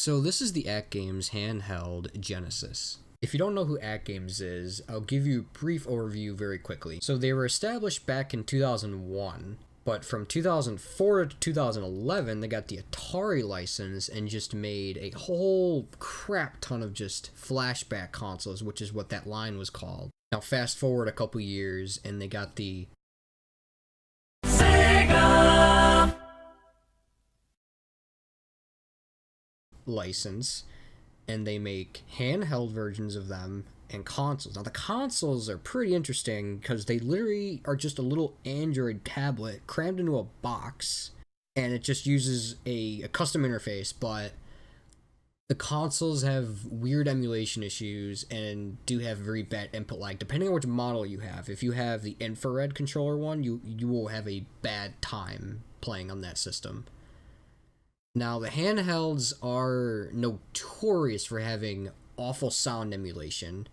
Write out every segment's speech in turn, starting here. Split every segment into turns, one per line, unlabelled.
So this is the ATGames handheld Genesis. If you don't know who ATGames is, I'll give you a brief overview very quickly. So they were established back in 2001, but from 2004 to 2011, they got the Atari license and just made a whole crap ton of just flashback consoles, which is what that line was called. Now fast forward a couple years, and they got the Sega license, and they make handheld versions of them and consoles. Now the consoles are pretty interesting because they literally are just a little Android tablet crammed into a box, and it just uses a custom interface, but the consoles have weird emulation issues and do have very bad input lag depending on which model you have. If you have the infrared controller one, you will have a bad time playing on that system. Now, the handhelds are notorious for having awful sound emulation,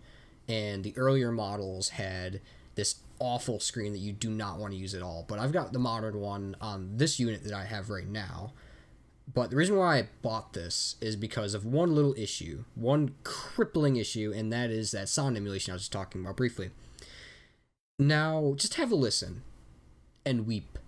and the earlier models had this awful screen that you do not want to use at all. But I've got the modern one on this unit that I have right now. But the reason why I bought this is because of one little issue, one crippling issue, and that is that sound emulation I was just talking about briefly. Now, just have a listen and weep.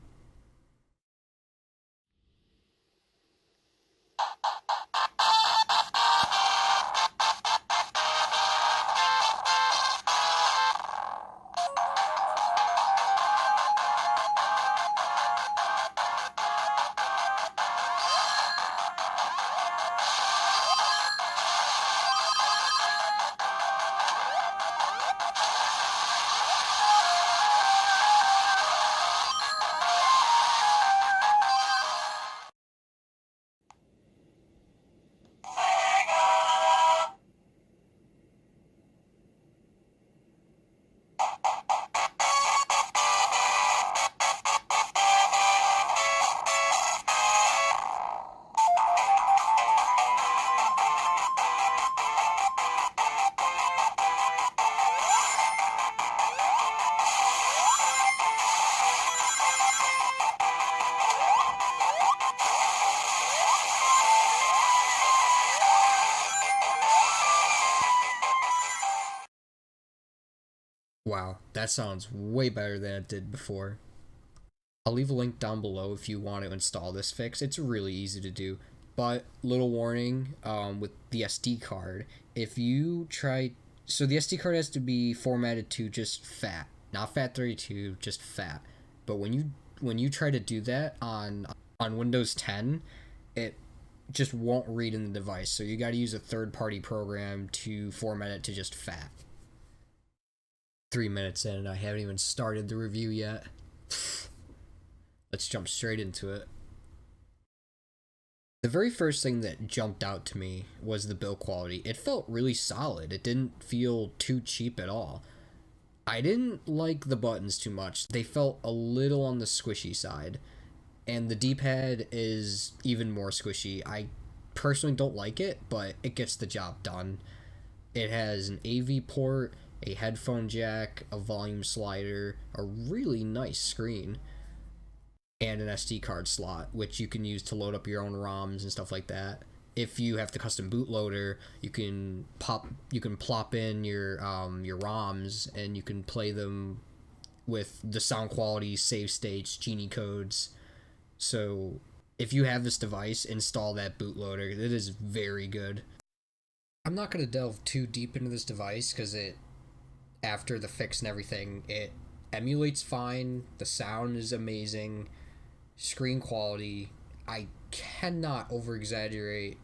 Wow, that sounds way better than it did before. I'll leave a link down below if you want to install this fix. It's really easy to do. But, little warning, with the SD card, if you try... So the SD card has to be formatted to just FAT. Not FAT32, just FAT. But when you try to do that on Windows 10, it just won't read in the device. So you gotta use a third-party program to format it to just FAT. 3 minutes in and I haven't even started the review yet. Let's jump straight into it. The very first thing that jumped out to me was the build quality. It felt really solid. It didn't feel too cheap at all. I didn't like the buttons too much. They felt a little on the squishy side. And the D-pad is even more squishy. I personally don't like it, but it gets the job done. It has an AV port, a headphone jack, a volume slider, a really nice screen, and an SD card slot, which you can use to load up your own ROMs and stuff like that. If you have the custom bootloader, you can plop in your ROMs, and you can play them with the sound quality, save states, genie codes. So if you have this device, install that bootloader. It is very good. I'm not going to delve too deep into this device because after the fix and everything, it emulates fine, the sound is amazing, screen quality, I cannot over exaggerate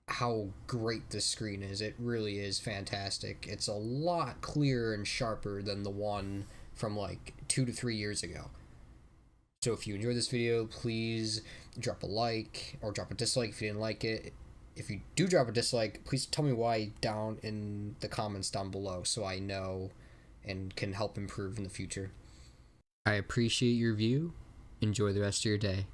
how great this screen is. It really is fantastic. It's a lot clearer and sharper than the one from like 2 to 3 years ago. So if you enjoyed this video, please drop a like or drop a dislike if you didn't like it. If you do drop a dislike, please tell me why down in the comments down below so I know and can help improve in the future. I appreciate your view. Enjoy the rest of your day.